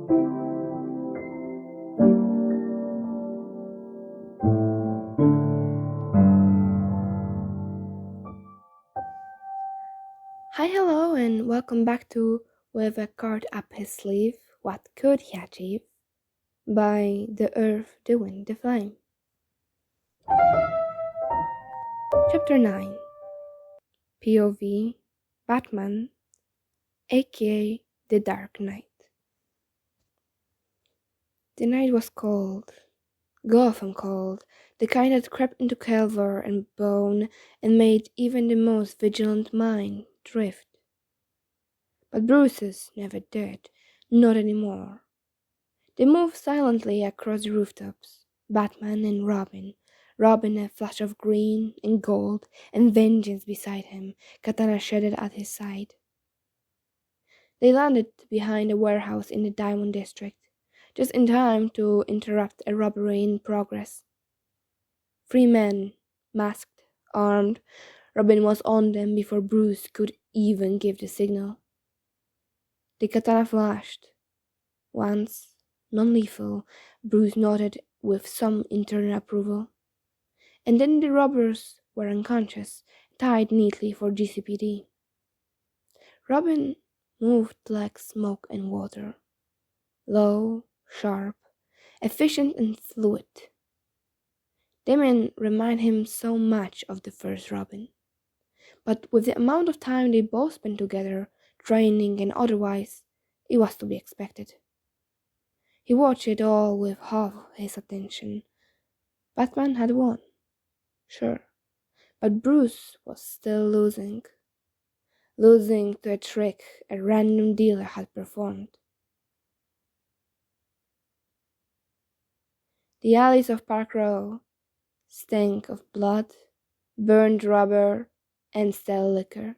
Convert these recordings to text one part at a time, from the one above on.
Hi, hello, and welcome back to With a Card Up His Sleeve, What Could He Achieve? By The Earth, the Wind, the Flame. Chapter 9 POV Batman, aka The Dark Knight. The night was cold, Gotham cold, the kind that crept into calver and bone and made even the most vigilant mind drift. But Bruce's never did, not anymore. They moved silently across the rooftops, Batman and Robin, Robin a flash of green and gold and vengeance beside him, katana shedded at his side. They landed behind a warehouse in the Diamond District, just in time to interrupt a robbery in progress. 3 men, masked, armed, Robin was on them before Bruce could even give the signal. The katana flashed. Once, non-lethal, Bruce nodded with some internal approval. And then the robbers were unconscious, tied neatly for GCPD. Robin moved like smoke and water. Low, sharp, efficient and fluid. Damien reminded him so much of the first Robin. But with the amount of time they both spent together, training and otherwise, it was to be expected. He watched it all with half his attention. Batman had won, sure, but Bruce was still losing. Losing to a trick a random dealer had performed. The alleys of Park Row stank of blood, burned rubber, and stale liquor.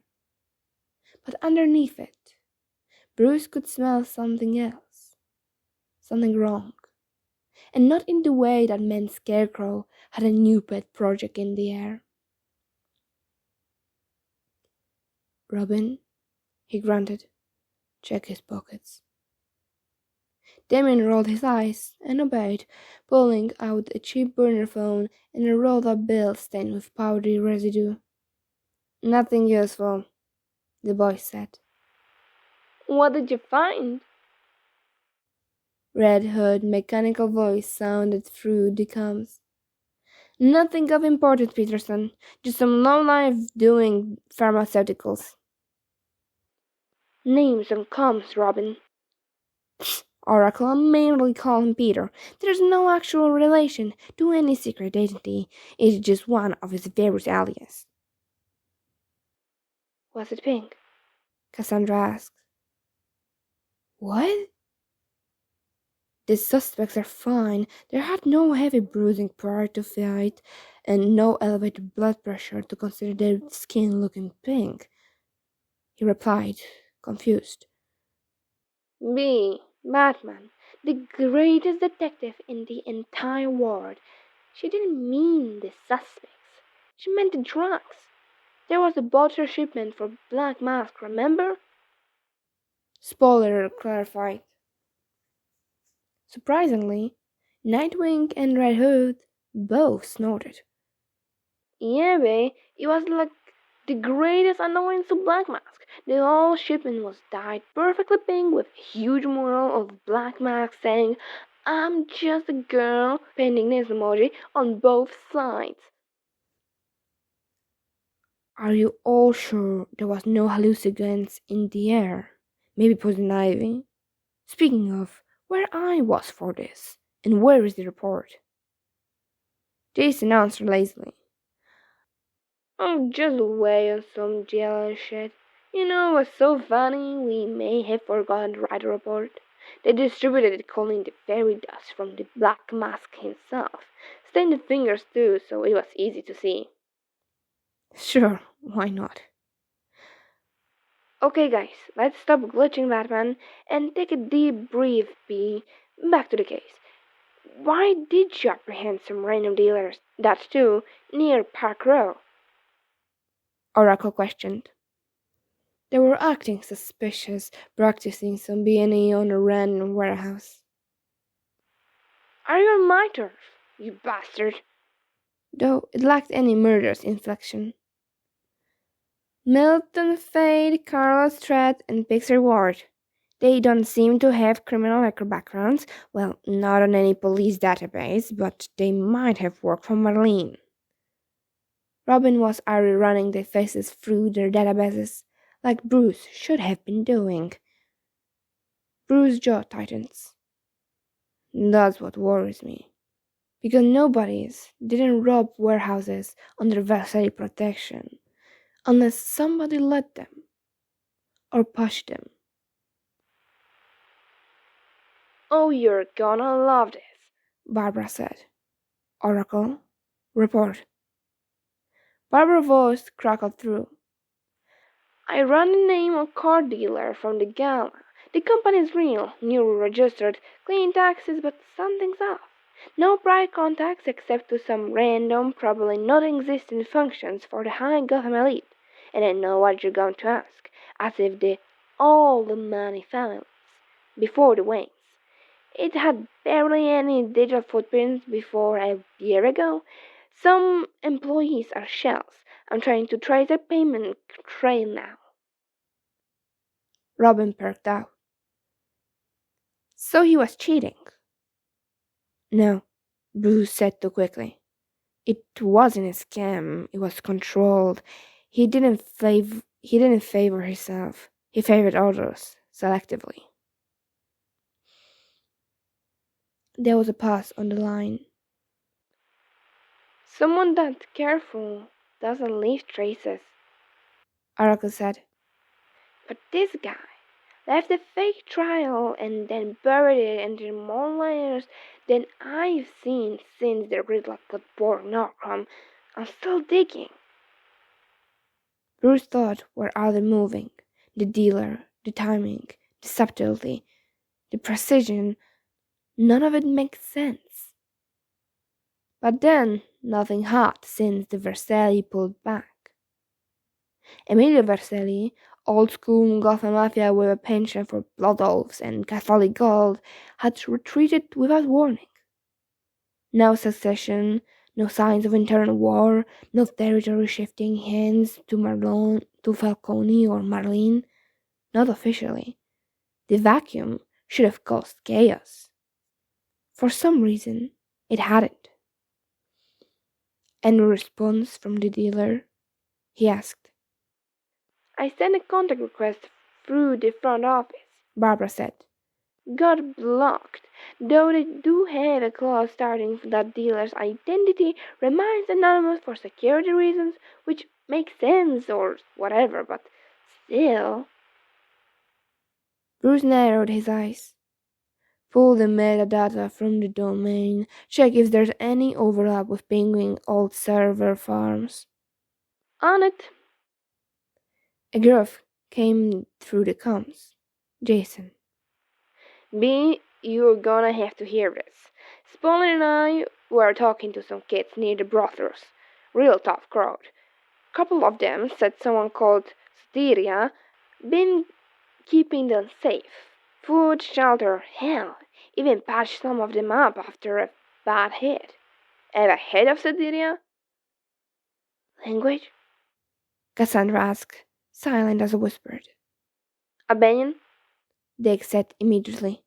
But underneath it, Bruce could smell something else, something wrong. And not in the way that meant Scarecrow had a new pet project in the air. Robin, he grunted, check his pockets. Damien rolled his eyes and obeyed, pulling out a cheap burner phone and a rolled-up bill stained with powdery residue. Nothing useful, the boy said. What did you find? Red Hood's mechanical voice sounded through the comms. Nothing of importance, Peterson. Just some lowlife doing pharmaceuticals. Names and comms, Robin. Oracle, I mainly call him Peter. There's no actual relation to any secret identity. It's just one of his various aliases. Was it pink? Cassandra asked. What? The suspects are fine. They had no heavy bruising prior to fight, and no elevated blood pressure to consider their skin looking pink. He replied, confused. B. Batman, the greatest detective in the entire world. She didn't mean the suspects. She meant the drugs. There was a bottle shipment for Black Mask, remember? Spoiler clarified. Surprisingly, Nightwing and Red Hood both snorted. Yeah, babe, it was like the greatest annoyance to Black Mask. The whole shipment was dyed perfectly pink with a huge mural of Black Mask saying, I'm just a girl, painting this emoji on both sides. Are you all sure there was no hallucinogenics in the air? Maybe poison ivy? Speaking of, where I was for this, and where is the report? Jason answered lazily. Oh, just away on some jail and shit. You know what's so funny? We may have forgotten to write a report. They distributed it calling the fairy dust from the Black Mask himself. Stained the fingers too, so it was easy to see. Sure, why not? Okay guys, let's stop glitching Batman and take a deep breath, B. Back to the case. Why did you apprehend some random dealers, that too, near Park Row? Oracle questioned. They were acting suspicious, practicing some B&E on a random warehouse. Are you on my turf, you bastard? Though it lacked any murderous inflection. Milton Fade, Carlos Strat, and Pixar Ward. They don't seem to have criminal record backgrounds, well, not on any police database, but they might have worked for Marlene. Robin was already running their faces through their databases, like Bruce should have been doing. Bruce's jaw tightens. That's what worries me. Because nobodies didn't rob warehouses under Versailles protection, unless somebody let them, or pushed them. Oh, you're gonna love this, Barbara said. Oracle, report. Barbara's voice crackled through. I run a name of car dealer from the gala. The company's real, newly registered, clean taxes, but something's off. No prior contacts except to some random, probably non-existent functions for the high Gotham elite. And I know what you're going to ask, as if all the money families, before the Waynes. It had barely any digital footprints before a year ago. Some employees are shells. I'm trying to trace their payment trail now. Robin perked out. So he was cheating? No, Bruce said too quickly. It wasn't a scam. It was controlled. He didn't favor himself. He favored others selectively. There was a pause on the line. Someone that careful doesn't leave traces, Oracle said. But this guy left a fake trail and then buried it under more layers than I've seen since the Riddler got born Norcom. I'm still digging. Bruce's thoughts were either moving. The dealer, the timing, the subtlety, the precision. None of it makes sense. But then nothing had since the Versailles pulled back. Emilio Versailles, old school Gotham Mafia with a penchant for blood oaths and Catholic gold, had retreated without warning. No succession, no signs of internal war, no territory shifting hands to Falcone or Marlene. Not officially. The vacuum should have caused chaos. For some reason, it hadn't. Any response from the dealer? He asked. I sent a contact request through the front office, Barbara said. Got blocked, though they do have a clause stating that dealer's identity remains anonymous for security reasons, which makes sense or whatever, but still. Bruce narrowed his eyes. Pull the metadata from the domain. Check if there's any overlap with Penguin old server farms. On it. A gruff came through the comms. Jason. B, you're gonna have to hear this. Spaulding and I were talking to some kids near the brothels. Real tough crowd. Couple of them said someone called Styria been keeping them safe. Food, shelter, hell, even patched some of them up after a bad hit. Ever heard of Styria? Language? Cassandra asked, silent as a whisper. Albanian? Dick said immediately.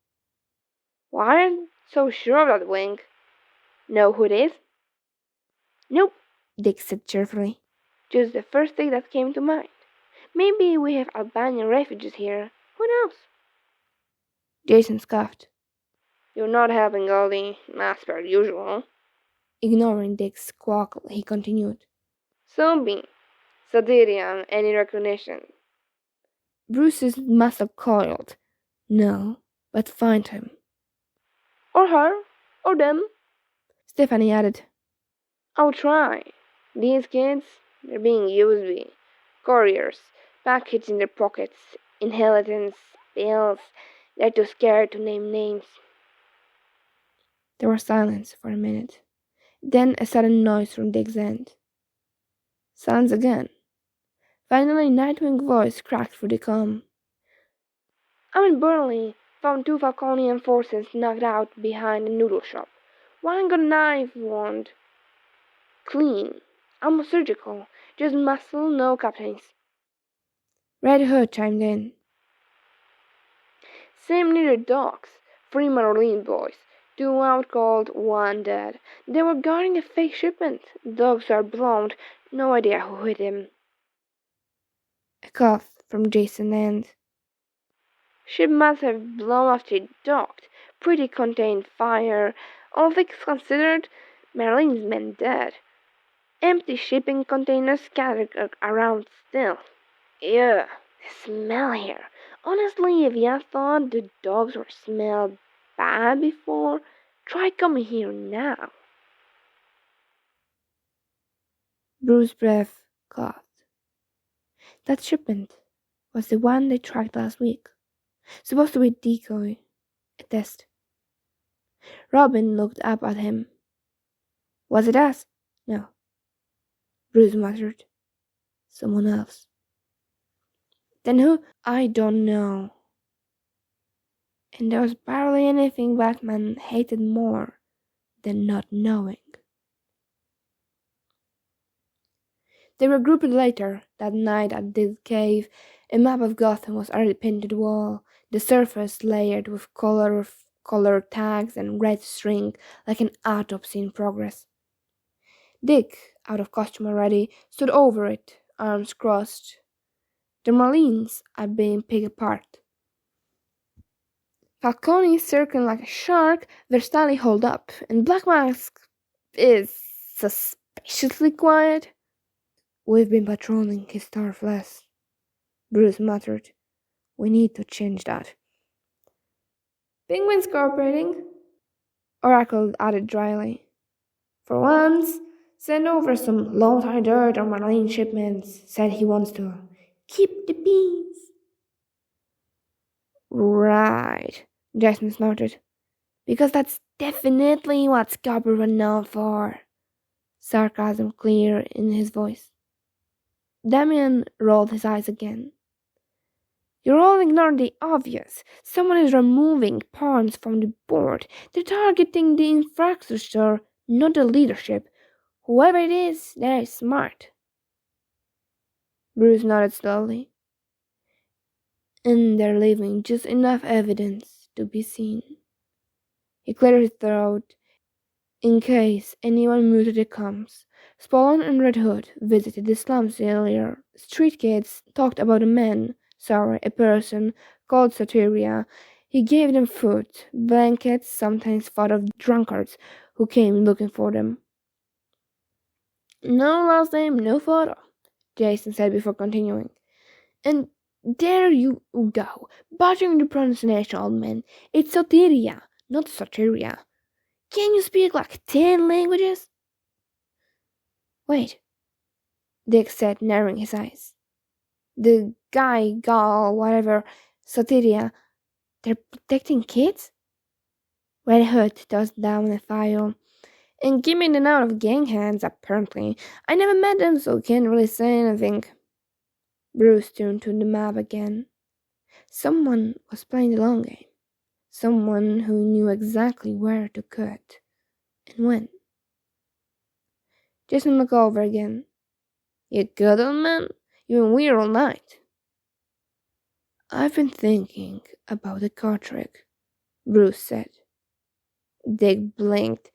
Why aren't so sure of that, Wing? Know who it is? Nope, Dick said cheerfully. Just the first thing that came to mind. Maybe we have Albanian refugees here. Who knows? Jason scoffed. You're not helping Goldie, as per usual. Ignoring Dick's squawk, he continued. So be. Sadirian, any recognition? Bruce's muscle coiled. No, but find him. Or her, or them. Stephanie added. I'll try. These kids, they're being used by couriers, packets in their pockets, inheritance, bills. They're too scared to name names. There was silence for a minute. Then a sudden noise from Dick's end. Silence again. Finally, Nightwing's voice cracked through the calm. I'm in Burnley. Found 2 Falconian forces knocked out behind a noodle shop. One got a knife wound. Clean. Almost surgical. Just muscle, no captains. Red Hood chimed in. Same near the docks. 3 Marine boys. 2 out cold, 1 dead. They were guarding a fake shipment. Dogs are blown. No idea who hit him. A cough from Jason and Ship must have blown after it docked. Pretty contained fire. All things considered, Marines men dead. Empty shipping containers scattered around still. Ew, the smell here. Honestly, if you thought the dogs were smelled bad before, try coming here now. Bruce's breath coughed. That shipment was the one they tracked last week. Supposed to be a decoy. A test. Robin looked up at him. Was it us? No. Bruce muttered. Someone else. Then who? I don't know. And there was barely anything Batman hated more than not knowing. They regrouped later that night at the cave. A map of Gotham was already pinned to the wall, the surface layered with color tags and red string like an autopsy in progress. Dick, out of costume already, stood over it, arms crossed. The Marines are being picked apart. Falcone circling like a shark, their style holed up, and Black Mask is suspiciously quiet. We've been patrolling his turf less, Bruce muttered. We need to change that. Penguins cooperating, Oracle added dryly. For once, send over some low-tide dirt on marine shipments, said he wants to keep the peace. Right, Jason snorted. Because that's definitely what Scarborough were known for. Sarcasm clear in his voice. Damien rolled his eyes again. You're all ignoring the obvious. Someone is removing pawns from the board. They're targeting the infrastructure, not the leadership. Whoever it is, they're smart. Bruce nodded slowly. And they're leaving just enough evidence to be seen. He cleared his throat in case anyone muted the comms. Spawn and Red Hood visited the slums earlier. Street kids talked about a person called Soteria. He gave them food, blankets, sometimes thought of drunkards who came looking for them. No last name, no photo, Jason said before continuing. And there you go, butchering the pronunciation, old man. It's Soteria, not Soteria. Can you speak like 10 languages? Wait, Dick said, narrowing his eyes. The guy, gal, whatever, Soteria, they're protecting kids? Red Hood tossed down a file. And keeping them out of gang hands, apparently. I never met them, so can't really say anything. Bruce turned to the map again. Someone was playing the long game. Someone who knew exactly where to cut and when. Jason looked over again. You good, old man? You've been weird all night. I've been thinking about the card trick, Bruce said. Dick blinked.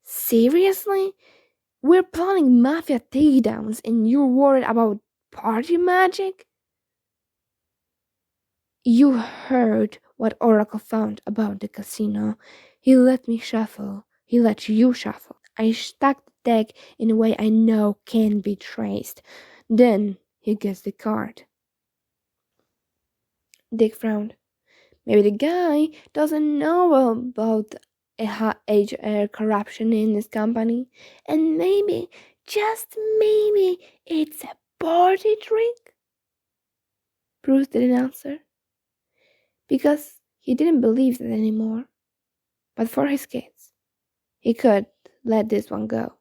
Seriously? We're planning mafia takedowns and you're worried about party magic? You heard what Oracle found about the casino. He let me shuffle. He let you shuffle. I stacked the deck in a way I know can be traced. Then he gets the card. Dick frowned. Maybe the guy doesn't know about HR corruption in his company. And maybe, just maybe, it's a party trick? Bruce didn't answer. Because he didn't believe that anymore. But for his kids, he could let this one go.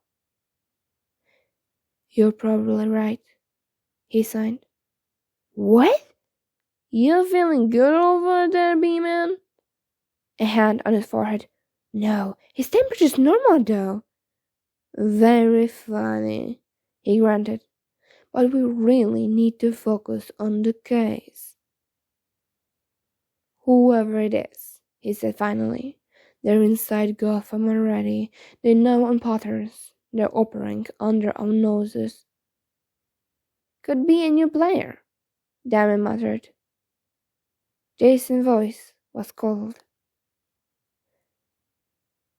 You're probably right, he signed. What? You feeling good over there, B-Man? A hand on his forehead. No, his temperature's normal though. Very funny, he grunted. But we really need to focus on the case. Whoever it is, he said finally. They're inside Gotham already. They know on patterns. They're operating under our noses. Could be a new player, Damon muttered. Jason's voice was cold.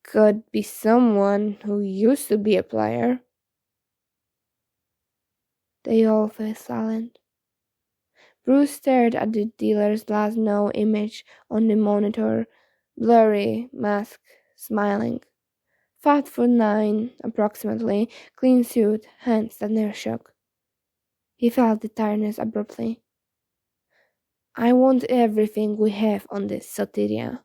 Could be someone who used to be a player. They all fell silent. Bruce stared at the dealer's last known image on the monitor, blurry, mask, smiling. 5'9", approximately, clean suit, hands that never shook. He felt the tiredness abruptly. I want everything we have on this Sotiria,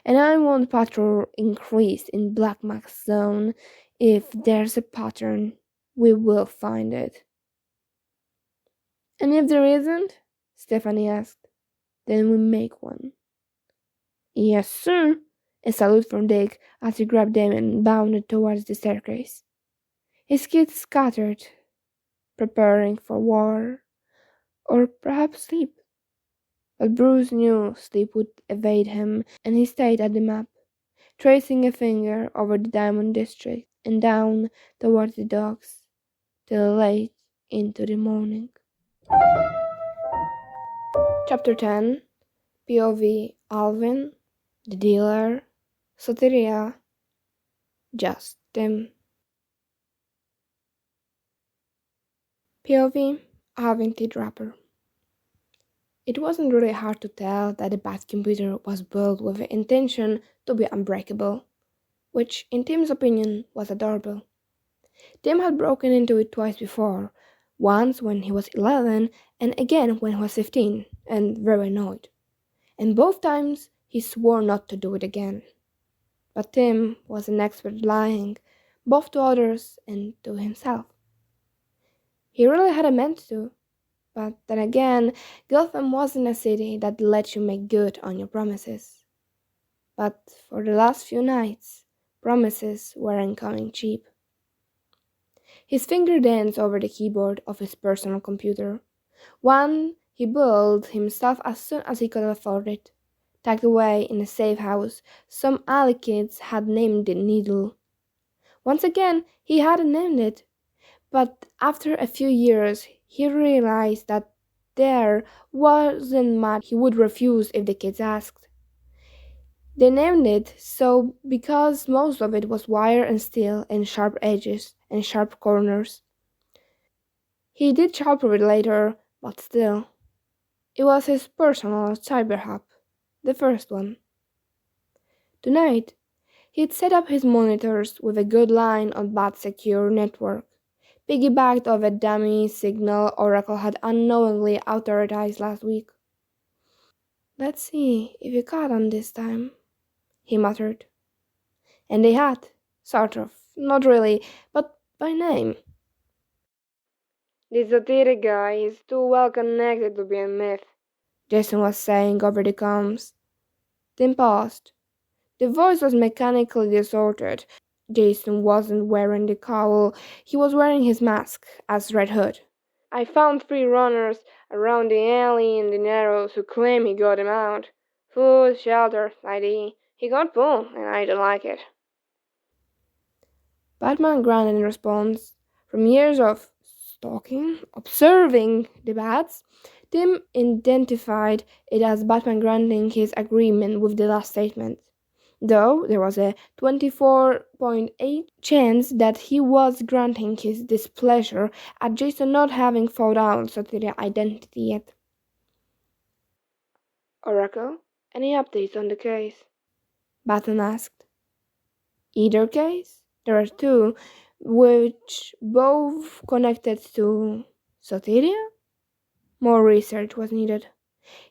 and I want patrol increased in Black Max Zone. If there's a pattern, we will find it. And if there isn't, Stephanie asked, then we make one. Yes, sir. A salute from Dick as he grabbed them and bounded towards the staircase. His kids scattered, preparing for war, or perhaps sleep. But Bruce knew sleep would evade him, and he stayed at the map, tracing a finger over the Diamond District and down towards the docks, till late into the morning. Chapter 10. POV Alvin, the dealer, Soteria, just Tim. POV Alvin T. Draper. It wasn't really hard to tell that the Bat computer was built with the intention to be unbreakable, which, in Tim's opinion, was adorable. Tim had broken into it twice before, once when he was 11 and again when he was 15, and very annoyed. And both times he swore not to do it again. But Tim was an expert at lying, both to others and to himself. He really hadn't meant to. But then again, Gotham wasn't a city that let you make good on your promises. But for the last few nights, promises weren't coming cheap. His finger danced over the keyboard of his personal computer, one he built himself as soon as he could afford it, tucked away in a safe house some alley kids had named the Needle. Once again, he hadn't named it, but after a few years, he realized that there wasn't much he would refuse if the kids asked. They named it so because most of it was wire and steel and sharp edges and sharp corners. He did sharper it later, but still. It was his personal cyber hub, the first one. Tonight, he'd set up his monitors with a good line on Bat's secure network, piggybacked off a dummy signal Oracle had unknowingly authorized last week. Let's see if you caught on this time, he muttered. And they had, sort of, not really, but by name. This Zotiri guy is too well connected to be a myth, Jason was saying over the comms. Tim paused. The voice was mechanically distorted. Jason wasn't wearing the cowl, he was wearing his mask as Red Hood. I found 3 runners around the alley in the Narrows who claim he got him out. Food, shelter, ID. He got pulled, and I don't like it. Batman grunted in response. From years of stalking, observing the bats, Tim identified it as Batman granting his agreement with the last statement, though there was a 24.8 chance that he was granting his displeasure at Jason not having found out Soteria's identity yet. Oracle, any updates on the case? Batman asked. Either case? There are 2, which both connected to Soteria? More research was needed.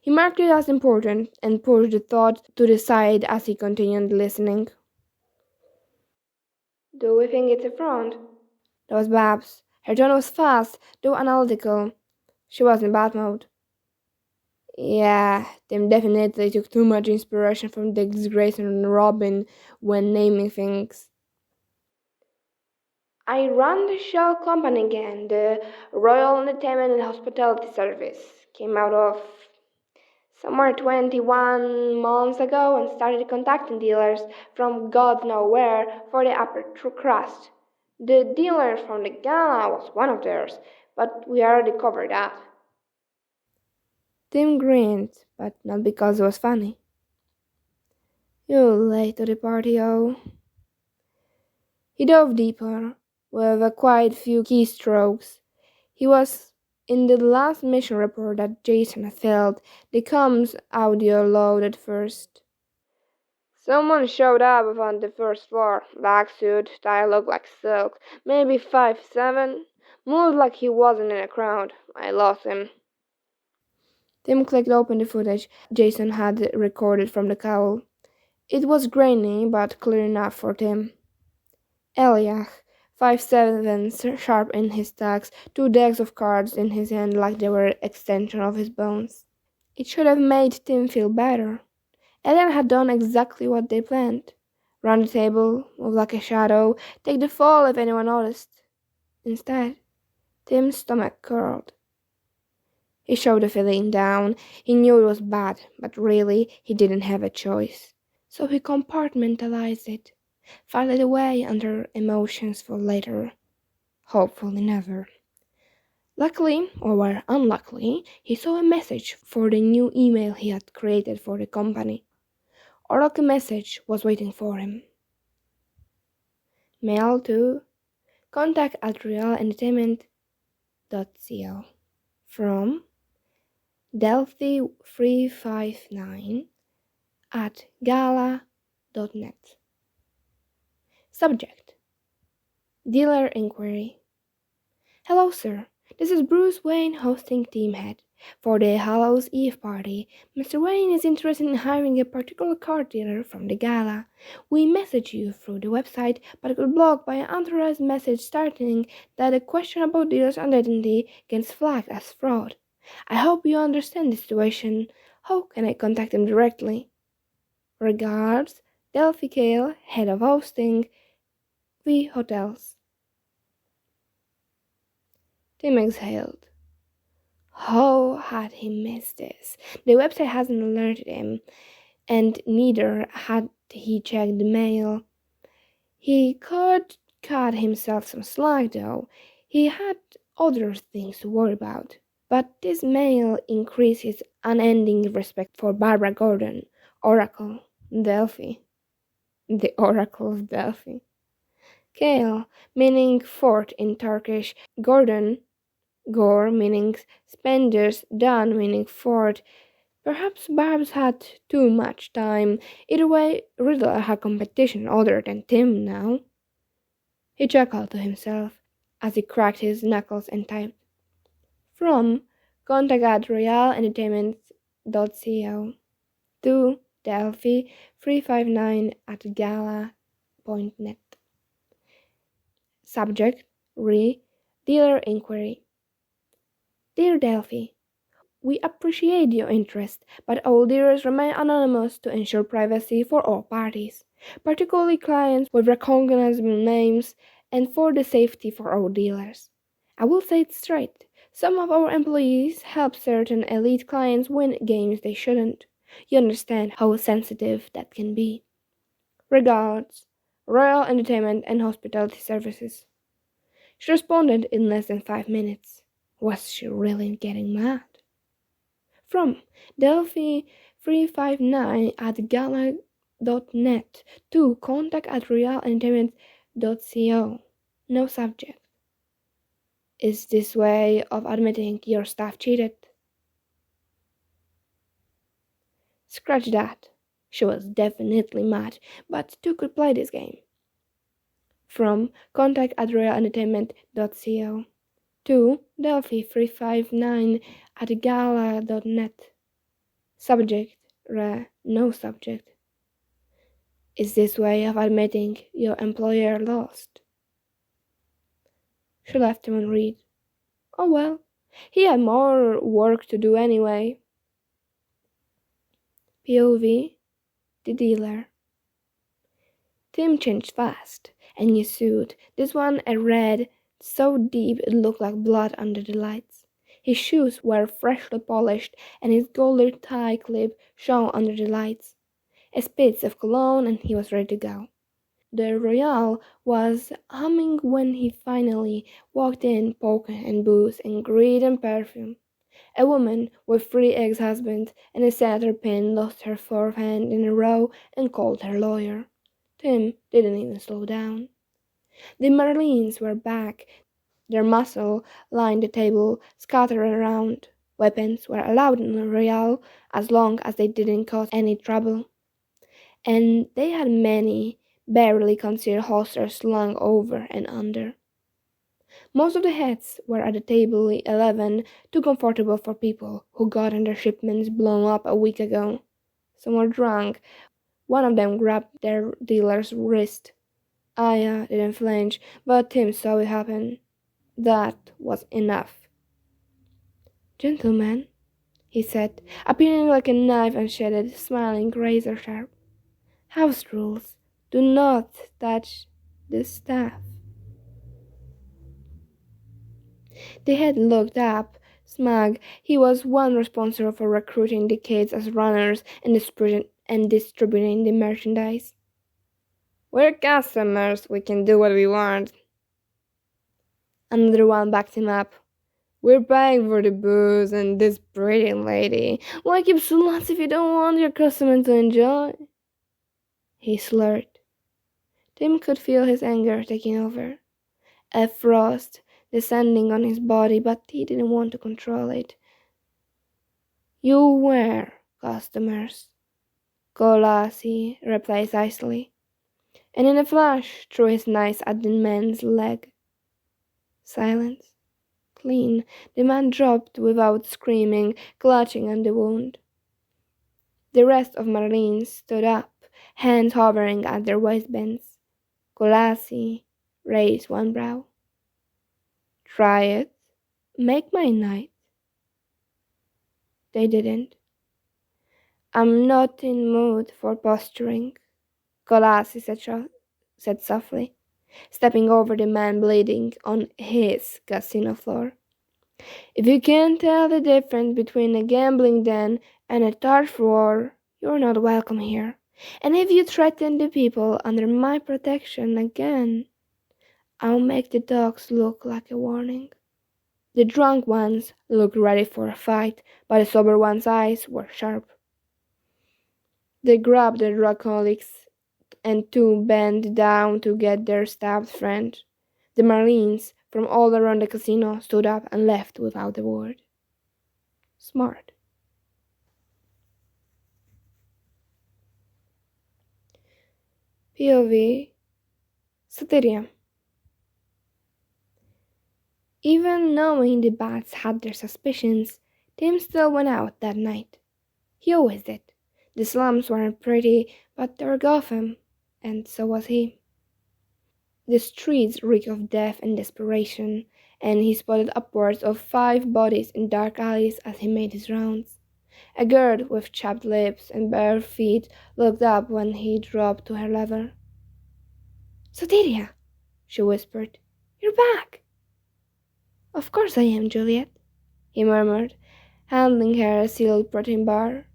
He marked it as important and pushed the thought to the side as he continued listening. Do we think it's a front? That was Babs. Her tone was fast, though analytical. She was in bad mode. Yeah, Tim definitely took too much inspiration from Dick Grayson and Robin when naming things. I run the shell company again. The Royal Entertainment and Hospitality Service came out of somewhere 21 months ago and started contacting dealers from God knows where for the upper crust. The dealer from the gala was one of theirs, but we already covered that. Tim grinned, but not because it was funny. You late to the party, oh. He dove deeper, with a quite few keystrokes. He was in the last mission report that Jason had filled. The comms audio load at first. Someone showed up on the first floor. Black suit, tie looked like silk, maybe 5'7". Moved like he wasn't in a crowd. I lost him. Tim clicked open the footage Jason had recorded from the cowl. It was grainy, but clear enough for Tim. Eliach, 5'7", sharp in his stacks, two decks of cards in his hand like they were extension of his bones. It should have made Tim feel better. Elian had done exactly what they planned. Run the table, move like a shadow, take the fall if anyone noticed. Instead, Tim's stomach curled. He shoved the feeling down. He knew it was bad, but really he didn't have a choice. So he compartmentalized it, filed it away under emotions for later. Hopefully never. Luckily, or unluckily, he saw a message for the new email he had created for the company. Oracle message was waiting for him. Mail to contact@realentertainment.co from Delphi359@gala.net. Subject: Dealer Inquiry. Hello, sir. This is Bruce Wayne hosting Team Head. For the Hallows Eve party, Mr. Wayne is interested in hiring a particular car dealer from the gala. We messaged you through the website, but got blocked by an unauthorized message stating that a question about dealer's identity gets flagged as fraud. I hope you understand the situation. How can I contact him directly? Regards, Delphi Kale, head of hosting, V Hotels. Tim exhaled. How had he missed this? The website hasn't alerted him, and neither had he checked the mail. He could cut himself some slack, though. He had other things to worry about. But this mail increased his unending respect for Barbara Gordon, Oracle, Delphi. The Oracle of Delphi. Kale, meaning fort in Turkish, Gordon, Gore meaning spenders, Don meaning fort. Perhaps Babs had too much time. Either way, Riddle had competition other than Tim now. He chuckled to himself as he cracked his knuckles and typed. From contact@realentertainment.co to Delphi 359@gala.net. Subject: Dealer Inquiry. Dear Delphi, we appreciate your interest, but all dealers remain anonymous to ensure privacy for all parties, particularly clients with recognizable names, and for the safety for all dealers. I will say it straight. Some of our employees help certain elite clients win games they shouldn't. You understand how sensitive that can be. Regards, Royal Entertainment and Hospitality Services. She responded in less than 5 minutes. Was she really getting mad? From Delphi 359@gala.net to contact@realentertainment.co. No subject. Is this way of admitting your staff cheated? Scratch that. She was definitely mad, but two could play this game. From contact@realentertainment.co to Delphi 359@gala.net. Subject: no subject. Is this way of admitting your employer lost? She left him on read. Oh well, he had more work to do anyway. POV, the dealer. Tim changed fast. A new suit, this one a red, so deep it looked like blood under the lights. His shoes were freshly polished, and his golden tie clip shone under the lights. A spritz of cologne, and he was ready to go. The Royale was humming when he finally walked in, poker and booze and greed and perfume. A woman with 3 ex-husbands and a senator pin lost her 4th hand in a row and called her lawyer. Tim didn't even slow down. The Marlins were back. Their muscle lined the table, scattered around. Weapons were allowed in the Royale as long as they didn't cause any trouble. And they had many barely concealed holsters slung over and under. Most of the heads were at the table 11, too comfortable for people who got their shipments blown up a week ago. Some were drunk. One of them grabbed their dealer's wrist. Aya didn't flinch, but Tim saw it happen. That was enough. "Gentlemen," he said, appearing like a knife unsheathed, smiling razor sharp. "House rules. Do not touch the staff." The head looked up, smug. He was one responsible for recruiting the kids as runners and distributing the merchandise. "We're customers. We can do what we want." Another one backed him up. "We're paying for the booze and this pretty lady. Why keep slots if you don't want your customers to enjoy?" He slurred. Tim could feel his anger taking over. A frost descending on his body, but he didn't want to control it. "You were customers," Colasi replied icily, and in a flash threw his knife at the man's leg. Silence. Clean. The man dropped without screaming, clutching at the wound. The rest of Marlene stood up, hands hovering at their waistbands. Colasi raised one brow. "Try it. Make my night." They didn't. "I'm not in mood for posturing," Colasi said softly, stepping over the man bleeding on his casino floor. "If you can't tell the difference between a gambling den and a turf war, you're not welcome here. And if you threaten the people under my protection again, I'll make the dogs look like a warning." The drunk ones looked ready for a fight, but the sober ones' eyes were sharp. They grabbed the drugaholics, and 2 bent down to get their stabbed friend. The Marines from all around the casino stood up and left without a word. Smart. POV, Satyria. Even knowing the bats had their suspicions, Tim still went out that night. He always did. The slums weren't pretty, but they were Gotham, and so was he. The streets reeked of death and desperation, and he spotted upwards of 5 bodies in dark alleys as he made his rounds. A girl with chapped lips and bare feet looked up when he dropped to her level. "Satyria," she whispered, "you're back." "Of course I am, Juliet," he murmured, handing her a sealed protein bar.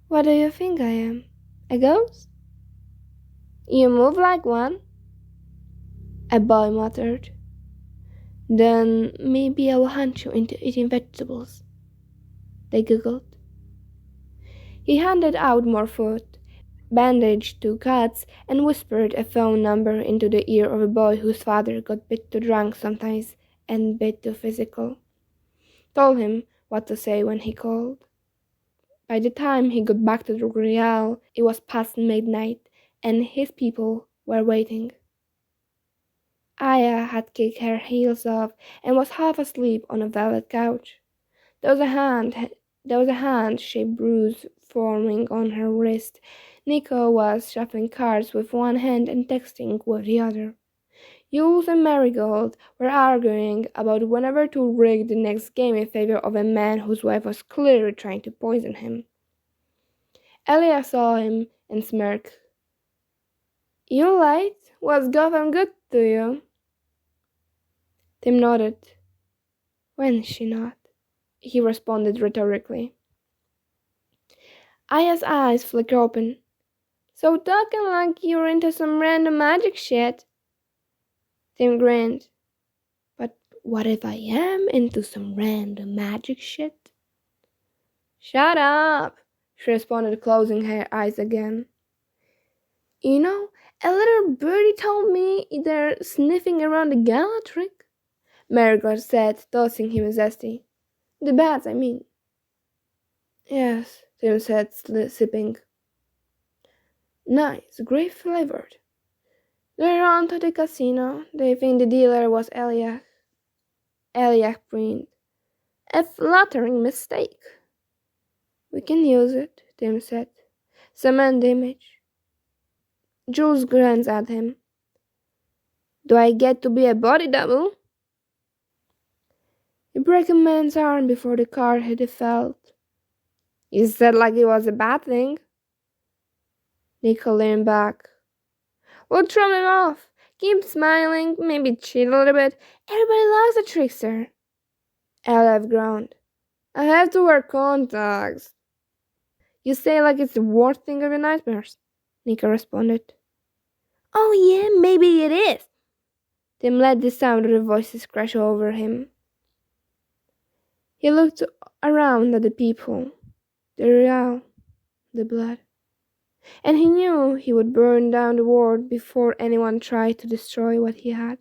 "What do you think I am? A ghost?" "You move like one," a boy muttered. "Then maybe I will hunt you into eating vegetables." They giggled. He handed out more food, bandaged 2 cuts, and whispered a phone number into the ear of a boy whose father got bit too drunk sometimes and bit too physical. Told him what to say when he called. By the time he got back to the Royale, it was past midnight, and his people were waiting. Aya had kicked her heels off and was half asleep on a velvet couch. There was a hand-shaped bruise forming on her wrist. Nico was shuffling cards with one hand and texting with the other. Jules and Marigold were arguing about whenever to rig the next game in favor of a man whose wife was clearly trying to poison him. Elia saw him and smirked. You late? Was Gotham good to you? Tim nodded. When is she not? He responded rhetorically. Aya's eyes flicked open. So talking like you're into some random magic shit. Tim grinned. But what if I am into some random magic shit? Shut up, she responded, closing her eyes again. You know, a little birdie told me they're sniffing around the gala trick, Marigold said, tossing him a zesty. The bats, I mean. Yes, Tim said, sipping. Nice, grape flavored. They're on to the casino. They think the dealer was Eliak. Eliak grinned. A flattering mistake. We can use it, Tim said. Cement the image. Jules glanced at him. Do I get to be a body double? You break a man's arm before the car hit the felt. You said like it was a bad thing. Nico leaned back. We'll throw him off. Keep smiling, maybe cheat a little bit. Everybody loves a trickster. Elef groaned. I have to wear contacts. You say like it's the worst thing of your nightmares, Nico responded. Oh yeah, maybe it is. Tim let the sound of the voices crash over him. He looked around at the people, the real, the blood. And he knew he would burn down the world before anyone tried to destroy what he had.